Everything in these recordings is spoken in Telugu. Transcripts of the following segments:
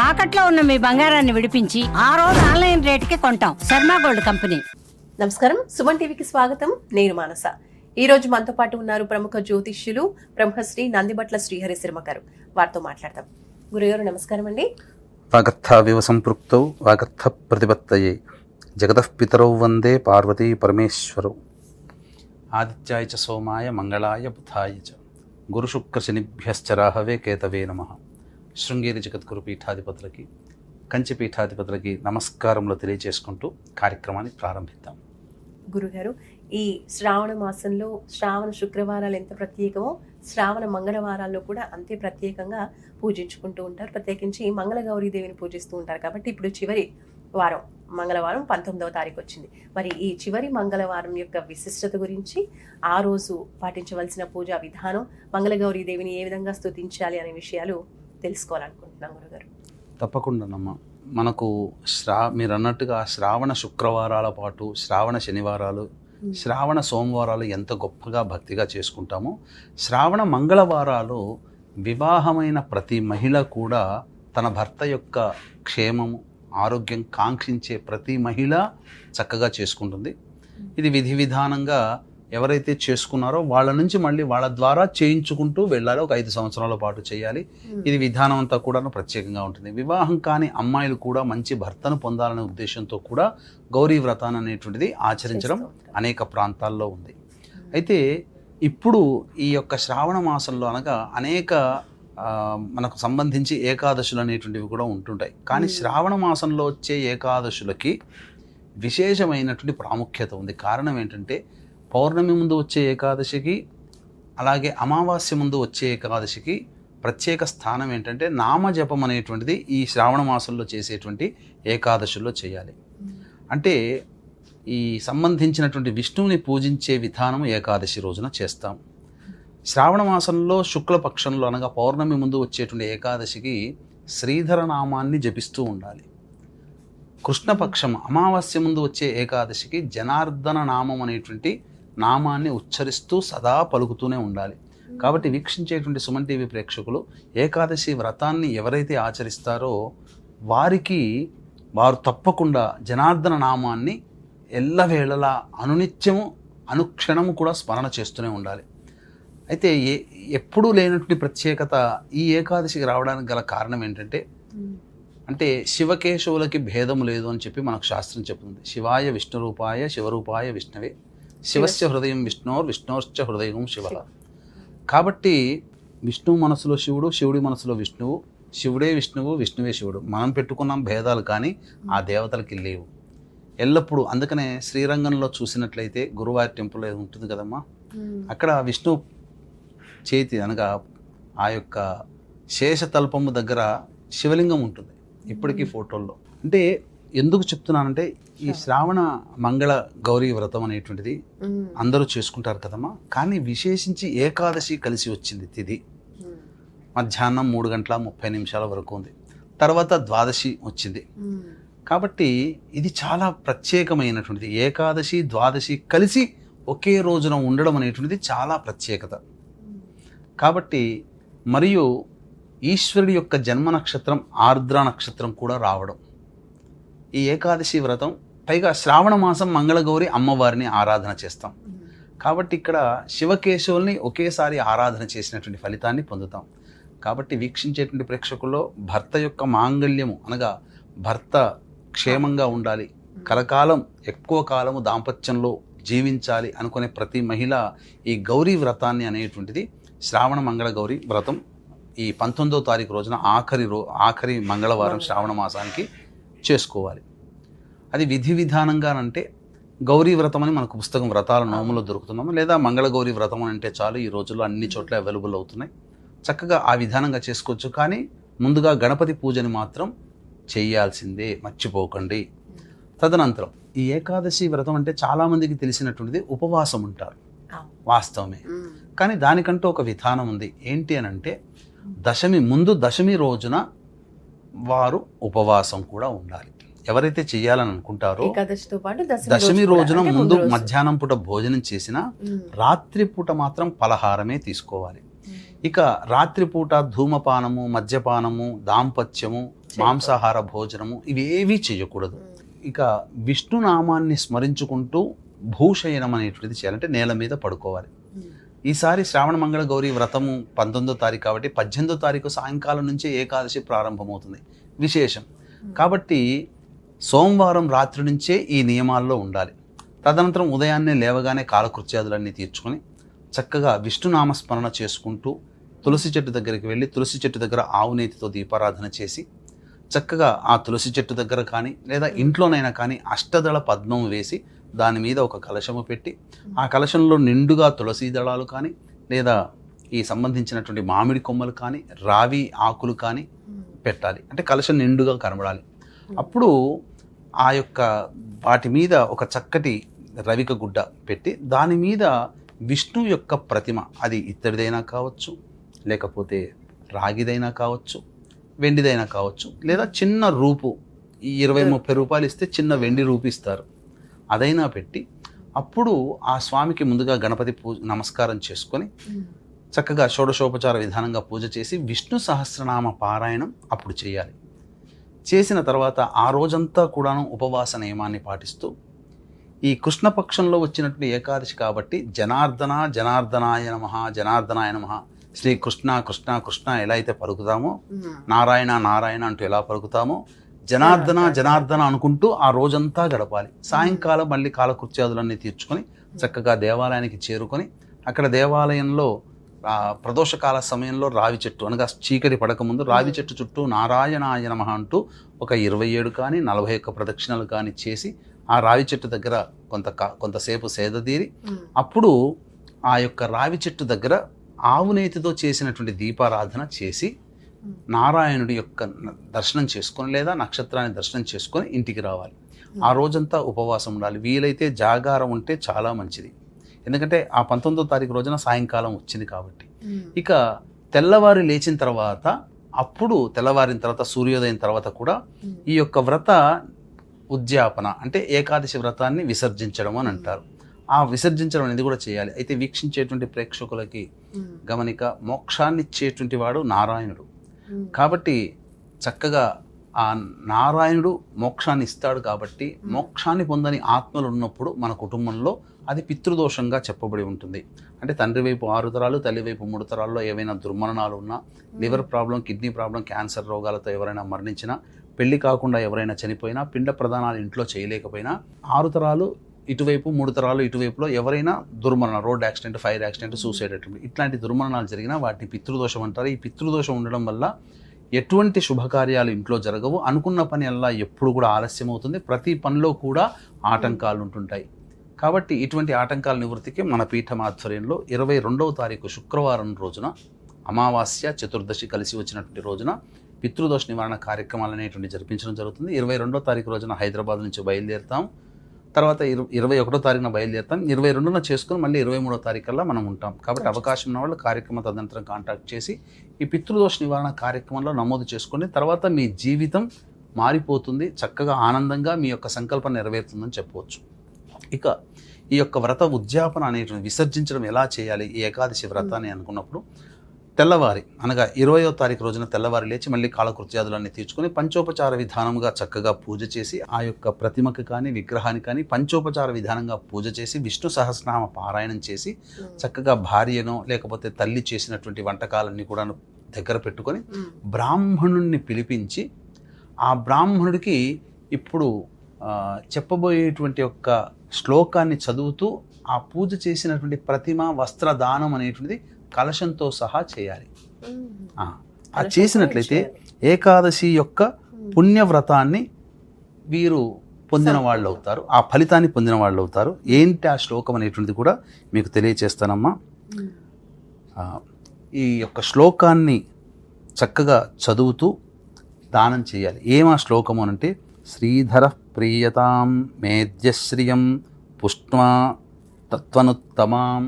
తాకట్లో ఉన్న మీ బంగారాన్ని విడిపించి ఆ రోజు ఆన్లైన్ రేటుకి కొంటాం. Sharma gold company. నమస్కారం, సుమన్ టీవీకి స్వాగతం. నేను మానస. ఈ రోజు మనతో పాటు ఉన్నారు ప్రముఖ జ్యోతిష్యులు బ్రహ్మశ్రీ నందిబట్ల శ్రీహరి శర్మ గారు. వారితో మాట్లాడతాం. గురుగారు నమస్కారం అండి. వాగర్థావివ సంపృక్తౌ వాగర్థ ప్రతిపత్తయే జగతః పితరౌ వందే పార్వతీ పరమేశ్వరౌ. ఆదిత్యాయ చ సోమాయ మంగళాయ బుధాయ చ గురుశుక్రశనిభ్యశ్చ రాహవే కేతవే నమః. శృంగేరి జగద్గురు పీఠాధిపతులకి, కంచి పీఠాధిపతులకి నమస్కారములు తెలియజేసుకుంటూ కార్యక్రమాన్ని ప్రారంభిద్దాం. గురుగారు, ఈ శ్రావణ మాసంలో శ్రావణ శుక్రవారాలు ఎంత ప్రత్యేకమో శ్రావణ మంగళవారాల్లో కూడా అంతే ప్రత్యేకంగా పూజించుకుంటూ ఉంటారు. ప్రత్యేకించి మంగళగౌరీదేవిని పూజిస్తూ ఉంటారు. కాబట్టి ఇప్పుడు చివరి వారం మంగళవారం 19వ తారీఖు వచ్చింది. మరి ఈ చివరి మంగళవారం యొక్క విశిష్టత గురించి, ఆ రోజు పాటించవలసిన పూజా విధానం, మంగళగౌరీదేవిని ఏ విధంగా స్తుతించాలి అనే విషయాలు తెలుసుకోవాలనుకుంటున్నాం గురుగారు. తప్పకుండానమ్మా. మనకు మీరు అన్నట్టుగా శ్రావణ శుక్రవారాల పాటు శ్రావణ శనివారాలు, శ్రావణ సోమవారాలు ఎంత గొప్పగా భక్తిగా చేసుకుంటామో, శ్రావణ మంగళవారాలు వివాహమైన ప్రతి మహిళ కూడా తన భర్త యొక్క క్షేమము, ఆరోగ్యం కాంక్షించే ప్రతి మహిళ చక్కగా చేసుకుంటుంది. ఇది విధి విధానంగా ఎవరైతే చేసుకున్నారో వాళ్ళ నుంచి మళ్ళీ వాళ్ళ ద్వారా చేయించుకుంటూ వెళ్ళాలి. ఒక 5 సంవత్సరాల పాటు చేయాలి. ఇది విధానం అంతా కూడా ప్రత్యేకంగా ఉంటుంది. వివాహం కాని అమ్మాయిలు కూడా మంచి భర్తను పొందాలనే ఉద్దేశంతో కూడా గౌరీ వ్రతాన్ని అనేటువంటిది ఆచరించడం అనేక ప్రాంతాల్లో ఉంది. అయితే ఇప్పుడు ఈ యొక్క శ్రావణ మాసంలో అనగా అనేక మనకు సంబంధించి ఏకాదశులు అనేటువంటివి కూడా ఉంటుంటాయి. కానీ శ్రావణ మాసంలో వచ్చే ఏకాదశులకి విశేషమైనటువంటి ప్రాముఖ్యత ఉంది. కారణం ఏంటంటే, పౌర్ణమి ముందు వచ్చే ఏకాదశికి, అలాగే అమావాస్య ముందు వచ్చే ఏకాదశికి ప్రత్యేక స్థానం ఏంటంటే, నామజపం అనేటువంటిది ఈ శ్రావణ మాసంలో చేసేటువంటి ఏకాదశుల్లో చేయాలి. అంటే ఈ సంబంధించినటువంటి విష్ణువుని పూజించే విధానం ఏకాదశి రోజున చేస్తాం. శ్రావణ మాసంలో శుక్లపక్షంలో అనగా పౌర్ణమి ముందు వచ్చేటువంటి ఏకాదశికి శ్రీధర నామాన్ని జపిస్తూ ఉండాలి. కృష్ణపక్షం అమావాస్య ముందు వచ్చే ఏకాదశికి జనార్దన నామం అనేటువంటి నామాన్ని ఉచ్చరిస్తూ సదా పలుకుతూనే ఉండాలి. కాబట్టి వీక్షించేటువంటి సుమన్ టీవీ ప్రేక్షకులు ఏకాదశి వ్రతాన్ని ఎవరైతే ఆచరిస్తారో వారు తప్పకుండా జనార్దన నామాన్ని ఎల్లవేళలా అనునిత్యము అనుక్షణము కూడా స్మరణ చేస్తూనే ఉండాలి. అయితే ఎప్పుడూ లేనటువంటి ప్రత్యేకత ఈ ఏకాదశికి రావడానికి గల కారణం ఏంటంటే, అంటే శివకేశవులకి భేదము లేదు అని చెప్పి మనకు శాస్త్రం చెప్తుంది. శివాయ విష్ణురూపాయ శివరూపాయ విష్ణవే శివస్య హృదయం విష్ణోర్చ హృదయం శివ. కాబట్టి విష్ణువు మనసులో శివుడు, శివుడి మనసులో విష్ణువు, శివుడే విష్ణువు, విష్ణువే శివుడు. మనం పెట్టుకున్నాం భేదాలు, కానీ ఆ దేవతలకి లేవు ఎల్లప్పుడూ. అందుకనే శ్రీరంగంలో చూసినట్లయితే గురువారి టెంపుల్ ఉంటుంది కదమ్మా, అక్కడ విష్ణు చేతి అనగా ఆ యొక్క శేషతల్పము దగ్గర శివలింగం ఉంటుంది ఇప్పటికీ ఫోటోల్లో. అంటే ఎందుకు చెప్తున్నానంటే, ఈ శ్రావణ మంగళ గౌరీ వ్రతం అనేటువంటిది అందరూ చేసుకుంటారు కదమ్మా, కానీ విశేషించి ఏకాదశి కలిసి వచ్చింది. తిథి మధ్యాహ్నం 3:30 వరకు ఉంది. తర్వాత ద్వాదశి వచ్చింది. కాబట్టి ఇది చాలా ప్రత్యేకమైనటువంటిది. ఏకాదశి ద్వాదశి కలిసి ఒకే రోజున ఉండడం అనేటువంటిది చాలా ప్రత్యేకత. కాబట్టి మరియు ఈశ్వరుడి యొక్క జన్మ నక్షత్రం ఆర్ద్ర నక్షత్రం కూడా రావడం, ఈ ఏకాదశి వ్రతం, పైగా శ్రావణ మాసం మంగళగౌరి అమ్మవారిని ఆరాధన చేస్తాం. కాబట్టి ఇక్కడ శివకేశవుల్ని ఒకేసారి ఆరాధన చేసినటువంటి ఫలితాన్ని పొందుతాం. కాబట్టి వీక్షించేటువంటి ప్రేక్షకుల్లో భర్త యొక్క మాంగళ్యము అనగా భర్త క్షేమంగా ఉండాలి, కలకాలం ఎక్కువ కాలము దాంపత్యంలో జీవించాలి అనుకునే ప్రతి మహిళ ఈ గౌరీ వ్రతాన్ని అనేటువంటిది శ్రావణ మంగళ గౌరీ వ్రతం ఈ 19వ తారీఖు రోజున ఆఖరి మంగళవారం శ్రావణ మాసానికి చేసుకోవాలి. అది విధి విధానంగానంటే గౌరీ వ్రతం అని మనకు పుస్తకం వ్రతాల నోములో దొరుకుతున్నాము, లేదా మంగళగౌరీ వ్రతం అని అంటే చాలు. ఈ రోజుల్లో అన్ని చోట్ల అవైలబుల్ అవుతున్నాయి. చక్కగా ఆ విధానంగా చేసుకోవచ్చు. కానీ ముందుగా గణపతి పూజని మాత్రం చేయాల్సిందే, మర్చిపోకండి. తదనంతరం ఈ ఏకాదశి వ్రతం అంటే చాలామందికి తెలిసినటువంటిది ఉపవాసం ఉంటారు, వాస్తవమే. కానీ దానికంటూ ఒక విధానం ఉంది. ఏంటి అని అంటే, దశమి రోజున వారు ఉపవాసం కూడా ఉండాలి. ఎవరైతే చేయాలని అనుకుంటారో దశమి రోజున ముందు మధ్యాహ్నం పూట భోజనం చేసినా రాత్రి పూట మాత్రం పలహారమే తీసుకోవాలి. ఇక రాత్రిపూట ధూమపానము, మద్యపానము, దాంపత్యము, మాంసాహార భోజనము ఇవేవీ చేయకూడదు. ఇక విష్ణునామాన్ని స్మరించుకుంటూ భూషయనం అనేటువంటిది చేయాలంటే నేల మీద పడుకోవాలి. ఈసారి శ్రావణ మంగళ గౌరీ వ్రతము 19వ తారీఖు కాబట్టి 18వ తారీఖు సాయంకాలం నుంచే ఏకాదశి ప్రారంభమవుతుంది, విశేషం కాబట్టి సోమవారం రాత్రి నుంచే ఈ నియమాల్లో ఉండాలి. తదనంతరం ఉదయాన్నే లేవగానే కాలకృత్యాదులన్నీ తీర్చుకొని చక్కగా విష్ణునామస్మరణ చేసుకుంటూ తులసి చెట్టు దగ్గరికి వెళ్ళి తులసి చెట్టు దగ్గర ఆవు నేతితో దీపారాధన చేసి చక్కగా ఆ తులసి చెట్టు దగ్గర కానీ లేదా ఇంట్లోనైనా కానీ అష్టదళ పద్మం వేసి దాని మీద ఒక కలశము పెట్టి ఆ కలశంలో నిండుగా తులసి దళాలు కానీ లేదా ఈ సంబంధించినటువంటి మామిడి కొమ్మలు కానీ రావి ఆకులు కానీ పెట్టాలి. అంటే కలశం నిండుగా కనబడాలి. అప్పుడు ఆ యొక్క వాటి మీద ఒక చక్కటి రవిక గుడ్డ పెట్టి దాని మీద విష్ణు యొక్క ప్రతిమ, అది ఇత్తడిదైనా కావచ్చు, లేకపోతే రాగిదైనా కావచ్చు, వెండిదైనా కావచ్చు, లేదా చిన్న రూపు 20-30 రూపాయలు ఇస్తే చిన్న వెండి రూపు ఇస్తారు, అదైనా పెట్టి అప్పుడు ఆ స్వామికి ముందుగా గణపతి నమస్కారం చేసుకొని చక్కగా షోడశోపచార విధానంగా పూజ చేసి విష్ణు సహస్రనామ పారాయణం అప్పుడు చేయాలి. చేసిన తర్వాత ఆ రోజంతా కూడాను ఉపవాస నియమాన్ని పాటిస్తూ ఈ కృష్ణపక్షంలో వచ్చినటువంటి ఏకాదశి కాబట్టి జనార్దన జనార్దనాయ నమః జనార్దనాయ నమః శ్రీ కృష్ణ కృష్ణ కృష్ణ ఎలా అయితే పలుకుతామో, నారాయణ నారాయణ అంటూ ఎలా పలుకుతామో జనార్దన జనార్దన అనుకుంటూ ఆ రోజంతా గడపాలి. సాయంకాలం మళ్ళీ కాలకృత్యాదులన్నీ తీర్చుకొని చక్కగా దేవాలయానికి చేరుకొని అక్కడ దేవాలయంలో ప్రదోషకాల సమయంలో రావి చెట్టు అనగా చీకటి పడకముందు రావి చెట్టు చుట్టూ నారాయణాయ నమః అంటూ ఒక 27 కానీ 41 ప్రదక్షిణలు కానీ చేసి ఆ రావి చెట్టు దగ్గర కొంతసేపు సేదతీరి అప్పుడు ఆ యొక్క రావి చెట్టు దగ్గర ఆవు నేతితో చేసినటువంటి దీపారాధన చేసి నారాయణుడి యొక్క దర్శనం చేసుకొని లేదా నక్షత్రాన్ని దర్శనం చేసుకొని ఇంటికి రావాలి. ఆ రోజంతా ఉపవాసం ఉండాలి. వీలైతే జాగారం ఉంటే చాలా మంచిది, ఎందుకంటే ఆ 19వ తారీఖు రోజున సాయంకాలం వచ్చింది కాబట్టి. ఇక తెల్లవారి లేచిన తర్వాత అప్పుడు తెల్లవారిన తర్వాత సూర్యోదయం తర్వాత కూడా ఈ యొక్క వ్రత ఉద్యాపన అంటే ఏకాదశి వ్రతాన్ని విసర్జించడం అని అంటారు. ఆ విసర్జించడం అనేది కూడా చేయాలి. అయితే వీక్షించేటువంటి ప్రేక్షకులకి గమనిక, మోక్షాన్ని ఇచ్చేటువంటి వాడు నారాయణుడు కాబట్టి చక్కగా ఆ నారాయణుడు మోక్షాన్ని ఇస్తాడు కాబట్టి మోక్షాన్ని పొందని ఆత్మలు ఉన్నప్పుడు మన కుటుంబంలో అది పితృదోషంగా చెప్పబడి ఉంటుంది. అంటే తండ్రి వైపు 6 తరాలు తల్లి వైపు 3 తరాల్లో ఏవైనా దుర్మరణాలు ఉన్నా, liver problem, kidney problem, cancer రోగాలతో ఎవరైనా మరణించినా, పెళ్లి కాకుండా ఎవరైనా చనిపోయినా, పిండ ప్రదానాలు ఇంట్లో చేయలేకపోయినా 6 తరాలు ఇటువైపు 3 తరాలు ఇటువైపులో ఎవరైనా దుర్మరణం, road accident, fire accident, suicide attempt ఇట్లాంటి దుర్మరణాలు జరిగినా వాటిని పితృదోషం అంటారు. ఈ పితృదోషం ఉండడం వల్ల ఎటువంటి శుభకార్యాలు ఇంట్లో జరగవు, అనుకున్న పని అలా ఎప్పుడు కూడా ఆలస్యం అవుతుంది, ప్రతి పనిలో కూడా ఆటంకాలు ఉంటుంటాయి. కాబట్టి ఇటువంటి ఆటంకాల నివృత్తికి మన పీఠం ఆధ్వర్యంలో 22వ తారీఖు శుక్రవారం రోజున అమావాస్య చతుర్దశి కలిసి వచ్చినటువంటి రోజున పితృదోష నివారణ కార్యక్రమాలు అనేటువంటి జరిపించడం జరుగుతుంది. 22వ తారీఖు రోజున హైదరాబాద్ నుంచి బయలుదేరుతాం. తర్వాత 21వ తారీఖున బయలుదేరుతాం. 22న చేసుకుని మళ్ళీ 23వ తారీఖుల్లో మనం ఉంటాం. కాబట్టి అవకాశం ఉన్న వాళ్ళు కార్యక్రమం తదనంతరం కాంటాక్ట్ చేసి ఈ పితృదోష నివారణ కార్యక్రమంలో నమోదు చేసుకుని తర్వాత మీ జీవితం మారిపోతుంది, చక్కగా ఆనందంగా మీ యొక్క సంకల్పం నెరవేరుతుందని చెప్పవచ్చు. ఇక ఈ యొక్క వ్రత ఉద్యాపన అనేటువంటి విసర్జించడం ఎలా చేయాలి ఈ ఏకాదశి వ్రతాన్ని అనుకున్నప్పుడు తెల్లవారి అనగా 20వ తారీఖు రోజున తెల్లవారి లేచి మళ్ళీ కాలకృత్యాదులన్నీ తీర్చుకొని పంచోపచార విధానంగా చక్కగా పూజ చేసి ఆ యొక్క ప్రతిమకు కానీ విగ్రహానికి కానీ పంచోపచార విధానంగా పూజ చేసి విష్ణు సహస్రనామ పారాయణం చేసి చక్కగా భార్యను లేకపోతే తల్లి చేసినటువంటి వంటకాలన్నీ కూడా దగ్గర పెట్టుకొని బ్రాహ్మణుణ్ణి పిలిపించి ఆ బ్రాహ్మణుడికి ఇప్పుడు చెప్పబోయేటువంటి యొక్క శ్లోకాన్ని చదువుతూ ఆ పూజ చేసినటువంటి ప్రతిమ వస్త్రదానం అనేటువంటిది కలశంతో సహా చేయాలి. ఆ చేసినట్లయితే ఏకాదశి యొక్క పుణ్యవ్రతాన్ని వీరు పొందిన వాళ్ళు అవుతారు, ఆ ఫలితాన్ని పొందిన వాళ్ళు అవుతారు. ఏంటి ఆ శ్లోకం అనేటువంటిది కూడా మీకు తెలియచేస్తానమ్మా. ఈ యొక్క శ్లోకాన్ని చక్కగా చదువుతూ దానం చేయాలి. ఏమా శ్లోకము అనంటే శ్రీధర ప్రీయతాం మేధ్యశ్రియం పుష్ట్వా తత్వనుత్తమాం.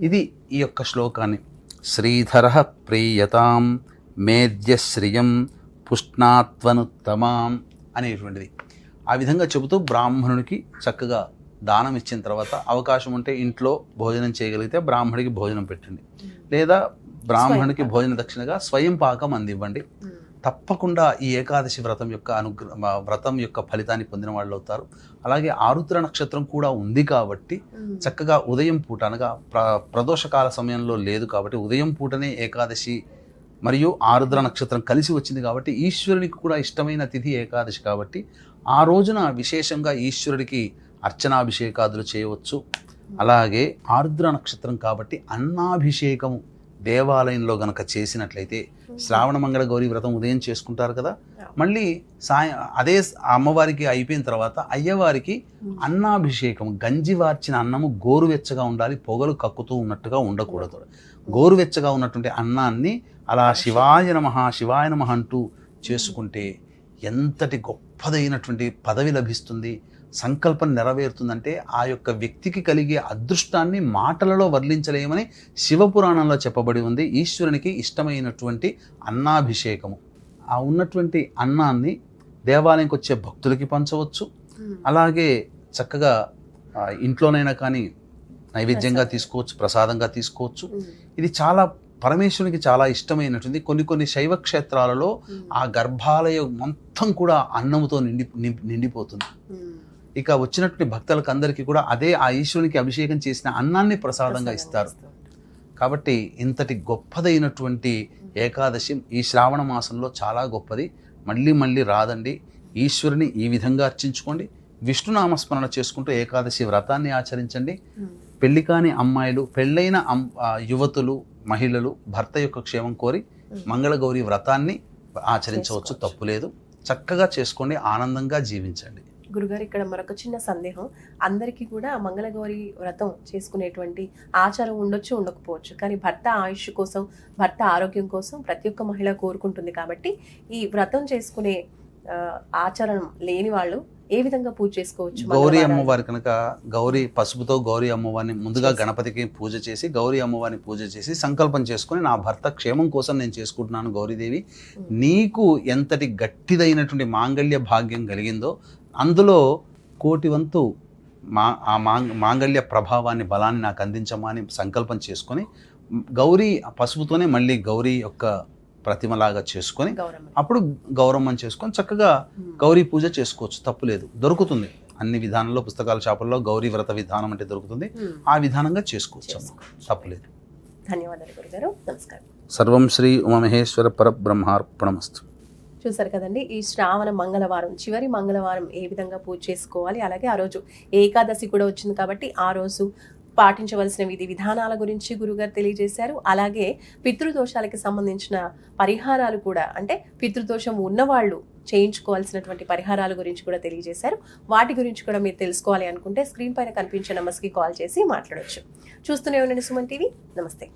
ఇది ఈ యొక్క శ్లోకాన్ని శ్రీధర ప్రీయతాం మేధ్యశ్రియం పుష్ణాత్వనుత్తమాం అనేటువంటిది ఆ విధంగా చెబుతూ బ్రాహ్మణునికి చక్కగా దానం ఇచ్చిన తర్వాత అవకాశం ఉంటే ఇంట్లో భోజనం చేయగలిగితే బ్రాహ్మణుడికి భోజనం పెట్టండి, లేదా బ్రాహ్మణుడికి భోజన దక్షిణగా స్వయం పాకం అందివ్వండి. తప్పకుండా ఈ ఏకాదశి వ్రతం యొక్క ఫలితాన్ని పొందిన వాళ్ళు అవుతారు. అలాగే ఆరుద్ర నక్షత్రం కూడా ఉంది కాబట్టి చక్కగా ఉదయం పూట అనగా ప్రదోషకాల సమయంలో లేదు కాబట్టి ఉదయం పూటనే ఏకాదశి మరియు ఆరుద్ర నక్షత్రం కలిసి వచ్చింది కాబట్టి ఈశ్వరునికి కూడా ఇష్టమైన తిథి ఏకాదశి కాబట్టి ఆ రోజున విశేషంగా ఈశ్వరుడికి అర్చనాభిషేకాదులు చేయవచ్చు. అలాగే ఆరుద్ర నక్షత్రం కాబట్టి అన్నాభిషేకము దేవాలయంలో గనక చేసినట్లయితే శ్రావణ మంగళ గౌరీ వ్రతం ఉదయం చేసుకుంటారు కదా, మళ్ళీ అదే అమ్మవారికి అయిపోయిన తర్వాత అయ్యవారికి అన్నాభిషేకం, గంజి వార్చిన అన్నము గోరువెచ్చగా ఉండాలి, పొగలు కక్కుతూ ఉన్నట్టుగా ఉండకూడదు. గోరువెచ్చగా ఉన్నటువంటి అన్నాన్ని అలా శివాయ నమః అంటూ చేసుకుంటే ఎంతటి గొప్పదైనటువంటి పదవి లభిస్తుంది, సంకల్పం నెరవేరుతుందంటే ఆ యొక్క వ్యక్తికి కలిగే అదృష్టాన్ని మాటలలో వర్ణించలేమని శివపురాణంలో చెప్పబడి ఉంది. ఈశ్వరునికి ఇష్టమైనటువంటి అన్నాభిషేకము, ఆ ఉన్నటువంటి అన్నాన్ని దేవాలయంకి వచ్చే భక్తులకి పంచవచ్చు. అలాగే చక్కగా ఇంట్లోనైనా కానీ నైవేద్యంగా తీసుకోవచ్చు, ప్రసాదంగా తీసుకోవచ్చు. ఇది చాలా పరమేశ్వరునికి చాలా ఇష్టమైనటువంటి కొన్ని శైవ క్షేత్రాలలో ఆ గర్భాలయం మొత్తం కూడా అన్నముతో నిండిపోతుంది. ఇక వచ్చినటువంటి భక్తులకు అందరికీ కూడా అదే ఆ ఈశ్వరునికి అభిషేకం చేసిన అన్నాన్ని ప్రసాదంగా ఇస్తారు. కాబట్టి ఇంతటి గొప్పదైనటువంటి ఏకాదశి ఈ శ్రావణ మాసంలో చాలా గొప్పది. మళ్ళీ రాదండి. ఈశ్వరుని ఈ విధంగా అర్చించుకోండి, విష్ణునామస్మరణ చేసుకుంటూ ఏకాదశి వ్రతాన్ని ఆచరించండి. పెళ్లి కాని అమ్మాయిలు, పెళ్ళైన యువతులు, మహిళలు భర్త యొక్క క్షేమం కోరి మంగళగౌరి వ్రతాన్ని ఆచరించవచ్చు, తప్పులేదు. చక్కగా చేసుకోండి, ఆనందంగా జీవించండి. గురుగారు, ఇక్కడ మరొక చిన్న సందేహం. అందరికీ కూడా మంగళగౌరి వ్రతం చేసుకునేటువంటి ఆచారం ఉండొచ్చు, ఉండకపోవచ్చు. కానీ భర్త ఆయుష్ కోసం, భర్త ఆరోగ్యం కోసం ప్రతి ఒక్క మహిళ కోరుకుంటుంది కాబట్టి ఈ వ్రతం చేసుకునే ఆచారం లేని వాళ్ళు ఏ విధంగా పూజ చేసుకోవచ్చు? గౌరీ అమ్మవారి కనుక పసుపుతో గౌరీ అమ్మవారిని ముందుగా గణపతికి పూజ చేసి, గౌరీ అమ్మవారిని పూజ చేసి సంకల్పం చేసుకుని నా భర్త క్షేమం కోసం నేను చేసుకుంటున్నాను గౌరీదేవి, నీకు ఎంతటి గట్టిదైనటువంటి మాంగళ్య భాగ్యం కలిగిందో అందులో కోటి వంతు మాంగళ్య ప్రభావాన్ని, బలాన్ని నాకు అందించమా అని సంకల్పం చేసుకొని గౌరీ పసుపుతోనే మళ్ళీ గౌరీ యొక్క ప్రతిమలాగా చేసుకొని అప్పుడు గౌరమ్మని చేసుకొని చక్కగా గౌరీ పూజ చేసుకోవచ్చు, తప్పులేదు. దొరుకుతుంది అన్ని విధానంలో, పుస్తకాల షాపుల్లో గౌరీ వ్రత విధానం అంటే దొరుకుతుంది. ఆ విధానంగా చేసుకోవచ్చు, తప్పులేదు. ధన్యవాదాలు గురుగారు, నమస్కారం. సర్వం శ్రీ ఉమామహేశ్వర పరబ్రహ్మార్పణమస్తు. చూసారు కదండి, ఈ శ్రావణ మంగళవారం చివరి మంగళవారం ఏ విధంగా పూజ చేసుకోవాలి, అలాగే ఆ రోజు ఏకాదశి కూడా వచ్చింది కాబట్టి ఆ రోజు పాటించవలసిన విధి విధానాల గురించి గురుగారు తెలియజేశారు. అలాగే పితృదోషాలకి సంబంధించిన పరిహారాలు కూడా, అంటే పితృదోషం ఉన్నవాళ్ళు చేయించుకోవాల్సినటువంటి పరిహారాల గురించి కూడా తెలియజేశారు. వాటి గురించి కూడా మీరు తెలుసుకోవాలి అనుకుంటే స్క్రీన్ పైన కనిపించే నంబర్స్కి కాల్ చేసి మాట్లాడవచ్చు. చూస్తూనే ఉండండి సుమన్ టీవీ. నమస్తే.